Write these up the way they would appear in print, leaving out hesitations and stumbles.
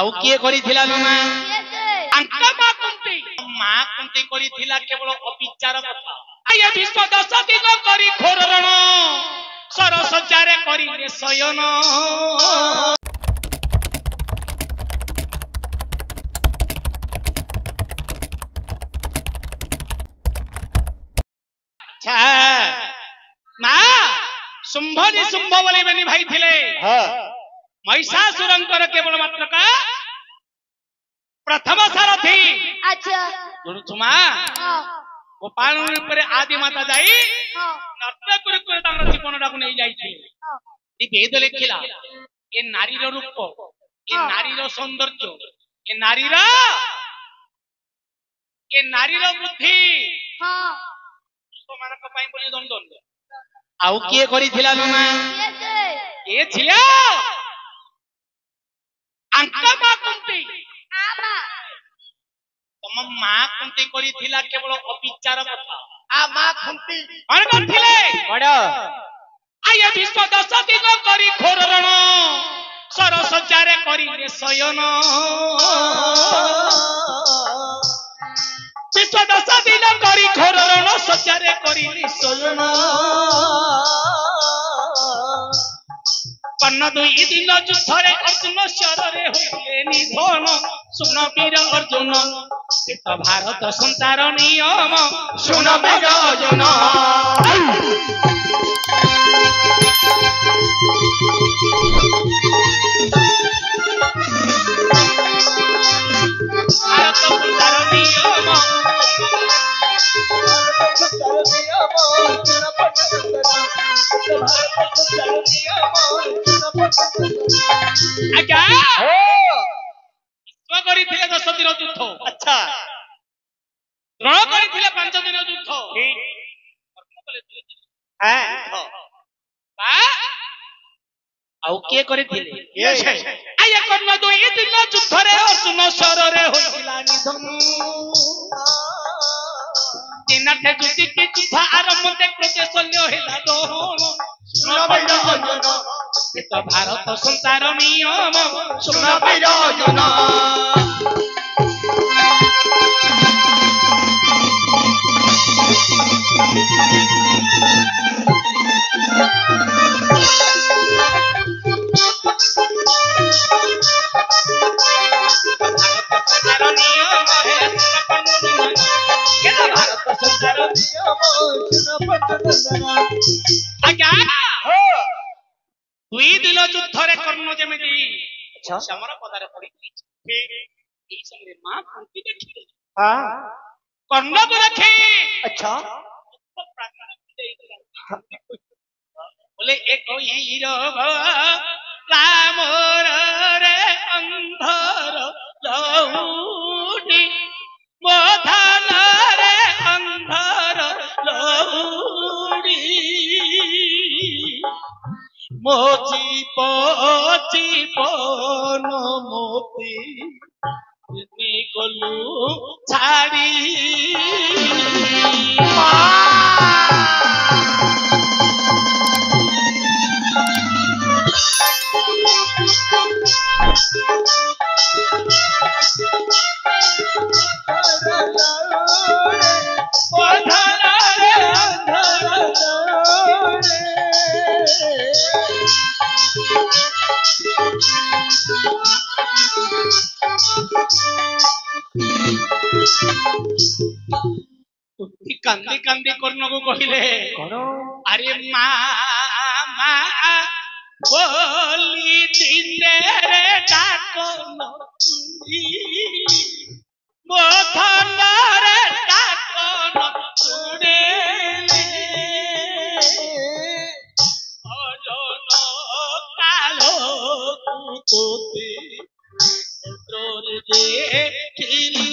ଆଉ କିଏ କରିଥିଲା ମା ଆଙ୍କ ମା କୁନ୍ତି କରିଥିଲା କେବଳ ଅବିଚାର କଥା। ଆଏ ବିଶ୍ୱ 10 ଦିନ କରି ଘୋର ରଣ ସରସଜ୍ଜାରେ କରିଲେ ଶୟନ। ମା ଶୁମ୍ଭ ନିଶୁମ୍ଭ ବୋଲି ବେନି ଭାଇ ଥିଲେ। महिषासुरंकर केवल मात्र का प्रथम सारथी। अच्छा सुमा गोपाल ऊपर आदि माता जाई नर्तक करे करे तांगर जीवन डाकु नै जाई थी। ई वेद लिखिला ए नारी रो रूप, ए नारी रो सौंदर्य, ए नारी रो बुद्धि हां तो मानक पई बोली दंदन। ଆଉ କିଏ କରିଥିଲା ମା ए छिया अंका मा कुंती आमा तम मा कुंती करिथिला केवल अविचार कथा। आ ମା ଖୁଣ୍ଟି कौन करथिले ବଡ आये विश्व 10 दिन करी घोर रण सरसज्जारे करिले शयन। विश्व 10 दिन करी घोर रण सज्जारे करिले शयन। कर्ण 2 दिन युद्धरे अर्जुन शररे होइले निधन। सुन वीर अर्जुन तो भारत संसार नियम सुन वीर अर्जुन। भारत संसार नियम आज्ञा କରିଥିଲେ 10 ଦିନ ଯୁଦ୍ଧ। अच्छा ରଣ କରିଥିଲେ 5 ଦିନ ଯୁଦ୍ଧ। ଆଉ କିଏ କରିଥିଲେ ଆଏ କର୍ଣ୍ଣ 2 ଦିନ ଯୁଦ୍ଧରେ ଅର୍ଜୁନ ଶରରେ ହୋଇଥିଲା ନିଧନ। ଦିନଟେ ଯୁଧିକି ଯୁଦ୍ଧ ଆରମ୍ଭ ଦେଖେ ଶଲ୍ୟ ହେଲା ଦହନ। ଶୁଣ ବୈର ଅର୍ଜୁନ ଏ ତ ଭାରତ ସଂସାର ନିୟମ ଶୁଣ ବୈର ଅର୍ଜୁନ। ଦୁଇ ଦିନ ଯୁଦ୍ଧରେ କର୍ଣ୍ଣ ଯେମିତି ସମର ପଦାରେ ପଡିଛି ଏଇ ସମୟରେ ମା କୁନ୍ତି ଦେଖିଲେ କର୍ଣ୍ଣକୁ ଦେଖି अच्छा बोले एक हीरो रामर रे अंधर लौटी मोधन रे अंधर लौटी मोची पची पन मोती गलु छाड़ी कांदी कांदी कर्ण को कहले अरे माँ बोली दिने रे डाकन मोधन रे डाकन सुने अजन कालो कुकोते तोरे देखिली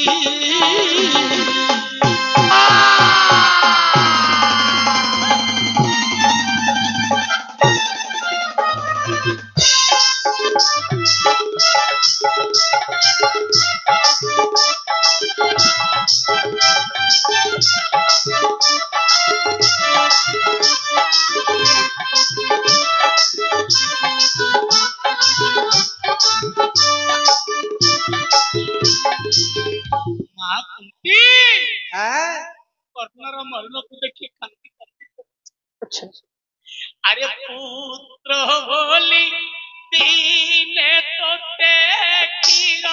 ମା କୁନ୍ତି हाँ କର୍ଣ୍ଣର ମରଣକୁ ଦେଖି କାନ୍ଦି କାନ୍ଦି अच्छा ଆରେ ପୁତ୍ର ବୋଲି ଦିନେ ତୋତେ କ୍ଷୀର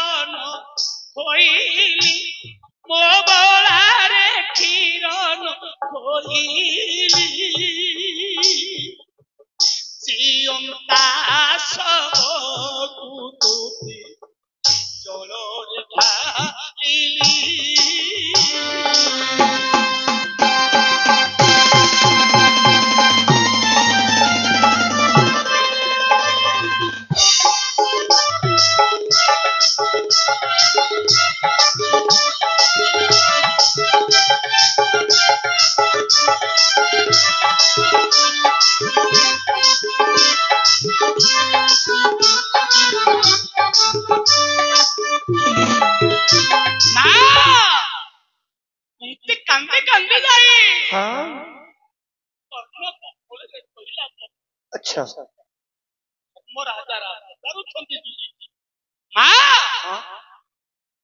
ହୋଇଲି ମୋ ବଳାରେ କ୍ଷୀର ହୋଇଲି ସିଅନ୍ତା ସବକୁ ତୋତେ ଜଳରେ ଢାଳିଲି ମା ଏମିତି କାନ୍ଦି କାନ୍ଦି ଯାଇ हाँ କର୍ଣ୍ଣ କପଳରେ କହିଲା अच्छा ମୋ ରାଜା ରାଜା କରୁଛନ୍ତି ମା हाँ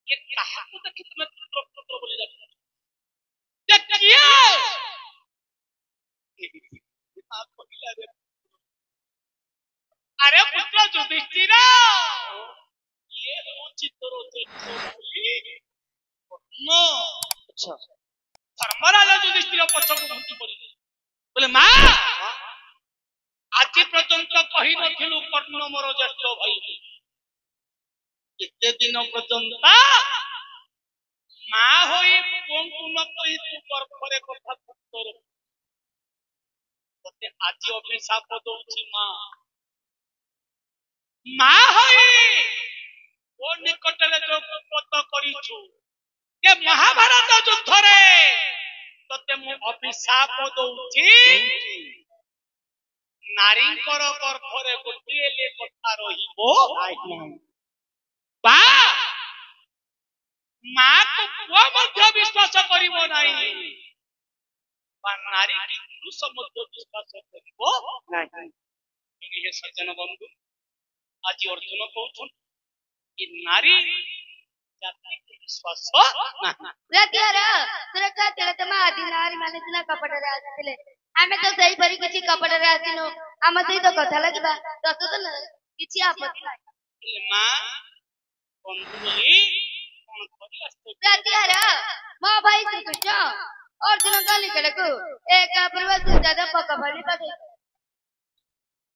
ଏ କାହାକୁ ଦେଖି ତୁମେ ପୁତ୍ର ପୁତ୍ର ବୋଲି ଡାକୁଛ? ଯେ କିଏ? ମା କହିଲା ରେ ଆରେ ପୁତ୍ର ଯୁଧିଷ୍ଠିର ଇଏ ହେଉଛି ତୋର ଜ୍ୟେଷ୍ଠ ଭାଇ କର୍ଣ୍ଣ। अच्छा ଧର୍ମରାଜ ଯୁଧିଷ୍ଠିର ପଛକୁ ଘୁଞ୍ଚି ପଡ଼ିଲେ ବୋଲେ ମା ଆଜି ପର୍ଯ୍ୟନ୍ତ କହିନଥିଲୁ କର୍ଣ୍ଣ ମୋର ଜ୍ୟେଷ୍ଠ ଭାଇ ଏତେ ଦିନ ପର୍ଯ୍ୟନ୍ତ ମା ହୋଇ ପୁଅଙ୍କୁ ନ କହି ତୁ ଗର୍ଭରେ କଥା ତୋର ତତେ ଆଜି ଅଭିଶାପ ଦଉଛି ମା ମା ହୋଇ ଓ ନିକଟରେ ଯୋଉ ପଦ କରିଛୁ ଯେ ମହାଭାରତ ଯୁଦ୍ଧରେ ତତେ ମୁଁ ଅଭିଶାପ ଦଉଛି ନାରୀଙ୍କର ଗର୍ଭରେ ଗୋଟିଏ ଲେ କଥା ରହିବ ବା ମାକୁ ପୁଅ ମଧ୍ୟ ବିଶ୍ୱାସ କରିବ ନାହିଁ ବା ନାରୀ କି ପୁରୁଷ ମଧ୍ୟ ବିଶ୍ୱାସ କରିବ ନାହିଁ। ହେ ସଜ୍ଜନ ବନ୍ଧୁ ଆଜି ଅର୍ଜୁନ କହୁଛନ୍ତି କି ନାରୀ ଜାତିକୁ ବିଶ୍ୱାସ ନାହିଁ। ରାତିଆର ସୁରକ୍ଷା ଥିଲେ ତମ ଆଦି ନାରୀ ମାନେ ସିନା କପଟରେ ଆସିଥିଲେ ଆମେ ତ ସେଇପରି କିଛି କପଟରେ ଆସିନୁ ଆମ ସହିତ କଥା ଲାଗିବା ଦଶଦିନ କିଛି ଆପତ୍ତି ନାହିଁ। ହେଲେ ମା ବନ୍ଧୁ ବୋଲି କଣ କରି ଆସିଛ? ରାତିଆର ମୋ ଭାଇ ଶ୍ରୀକୃଷ୍ଣ ଅର୍ଜୁନଙ୍କ ନିକଟକୁ ଏକ ପୂର୍ବ ସୁଜାତ ପକ ଫଳି ପଠେଇ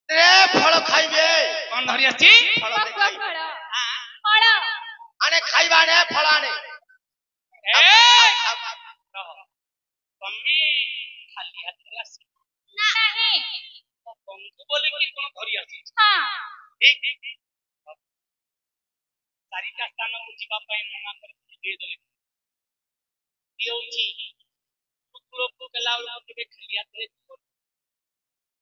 ए फल खाइबे କଣ ଧରି ଆସିଛି? फल ଫଳ खाइबे ଫଳ आने खाइबा ने फलाने ତମେ ଖାଲି ହାତରେ ଆସି ନାହିଁ ବନ୍ଧୁ ବୋଲି କି କଣ ଧରି ଆସିଛ? ହଁ ଚାରିଟା ସ୍ଥାନକୁ ଯିବା ପାଇଁ ମନା କରିକି ଦେଇଦେଲେ ଇଏ ହଉଛି କୁକୁରକୁ ଗଲା ବେଳକୁ କେବେ ଖାଲି ହାତରେ ଯିବନି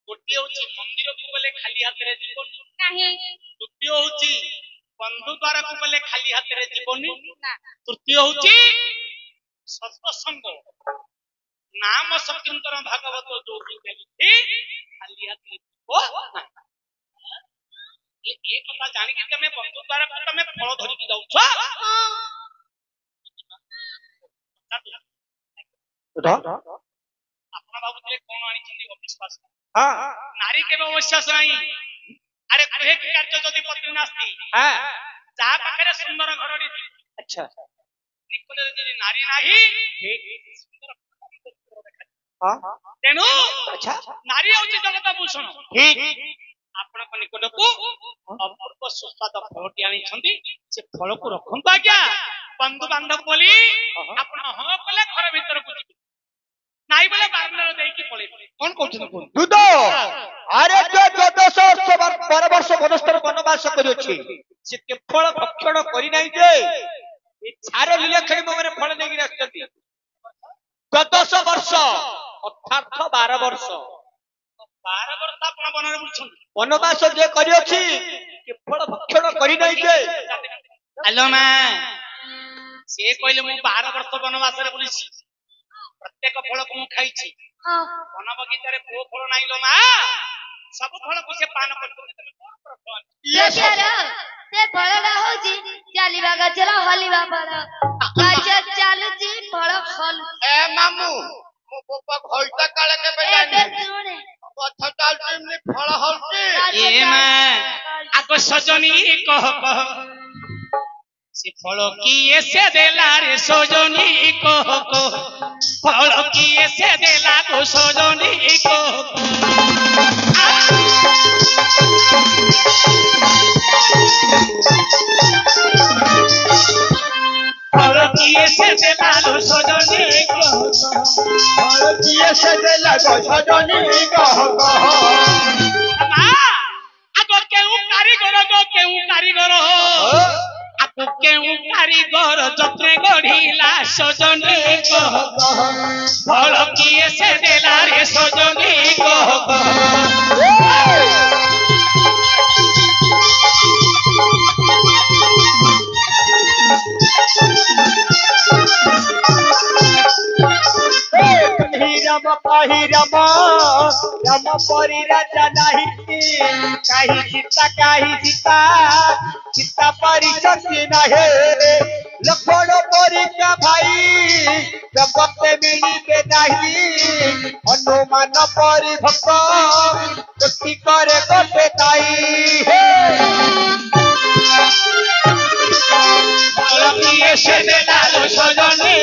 ଗୋଟିଏ ହଉଛି ମନ୍ଦିରକୁ ଗଲେ ଖାଲି ହାତରେ ଯିବନି ନାହିଁ ଦ୍ୱିତୀୟ ହଉଛି ବନ୍ଧୁ ଦ୍ୱାରକୁ ଗଲେ ଖାଲି ହାତରେ ଯିବନି ନା ତୃତୀୟ ହଉଛି ସତ୍ସଙ୍ଗ ନାମ ସଂକୀର୍ତ୍ତନ ଭାଗବତ ଯୋଉଠି ଚାଲିଛି ଖାଲି ହାତରେ ଯିବ ନାହିଁ। ଏ କଥା ଜାଣିକି ତମେ ବନ୍ଧୁ ଦ୍ୱାରକୁ ତମେ ଫଳ ଧରିକି ଯାଉଛ ଆପଣ ଭାବୁଥିଲେ କଣ ଆଣିଛନ୍ତି ଅବିଶ୍ୱାସ हाँ ନାରୀ କେବେ ଅବିଶ୍ୱାସ ନାହିଁ। ଆରେ କୁହେ କି କାର୍ଯ୍ୟ ଯଦି ପତ୍ନୀ ନାସ୍ତି हाँ ଯାହା ପାଖରେ ସୁନ୍ଦର ଘରଟି अच्छा ନିକଟରେ ଯଦି ନାରୀ ନାହିଁ ସୁନ୍ଦର हाँ ତେଣୁ अच्छा ନାରୀ ହେଉଛି ଜଗତ ଭୂଷଣ। ठीक ଆପଣଙ୍କ ନିକଟକୁ ଅପୂର୍ବ ସୁସ୍ୱାଦ ଫଳଟି ଆଣିଛନ୍ତି ସେ ଫଳକୁ ରଖନ୍ତୁ ଆଜ୍ଞା ବନ୍ଧୁ ବାନ୍ଧବ ବୋଲି ଆପଣ ହଁ କଲେ ଘର ଭିତରକୁ ଯିବେ ନାଇଁ ବୋଲେ ବାରଣ୍ଡାରେ ଦେଇକି ପଳେଇବେ। କଣ କହୁଛନ୍ତି? दूध अरे जो 12 वर्ष वनस्तर वनवास करिछि से केवल भक्षण करि नाही जे ए छार लीलाखणी मगरे फल नेगी राखती 12 वर्ष अर्थात 12 वर्ष 12 ବର୍ଷ ଆପଣ ବନରେ ବୁଲୁଛନ୍ତି वनवास जे करिछि केवल भक्षण करि नाही जे ହ୍ୟାଲୋ ମା ସିଏ କହିଲେ ମୁଁ 12 ବର୍ଷ ବନବାସରେ ବୁଲିଛି ପ୍ରତ୍ୟେକ ଫଳକୁ ମୁଁ ଖାଇଛି ବନ ବଗିଚାରେ କୋଉ ଫଳ ନାହିଁ ଲୋ ମା ସବୁ ଫଳକୁ ସେ ପାନ କରୁଛନ୍ତି ତମେ କଣ କରୁଛ? ସେ ଫଳଟା ହଉଛି ଚାଲିବା ଗଛର ହଲିବା ଫଳ ଗଛ ଚାଲ ঘলটা কালে কেবে ए জানি बे सुने কথা চালতে এমনি ফল হলছে এ মা আগ সজনী কহ কহ সে ফল কি এসে দেলা রে সজনী কহ কহ ফল কি এসে দেলা গো সজনী কহ ফল কি এসে দেলা গো সজনী কহ আর কি এসে দেলা গো সজনী কহ কহ মা আগ কেউ কারিগর গো কেউ কারিগর আকু কেউ কারিগর যত্নে গঢ়িলা সজনী কহ কহ ফল কি এসে দেলা রে সজনী কহ কহ राम पाही राम राम परी राजा नाही काही सीता सीता परी शक्ति नाही लक्ष्मण परी का भाई जगते मिलिबे नाही हनुमान परी भक्त शक्ति करे गोटे ताई ফল কি এসে দেলা রে সজনী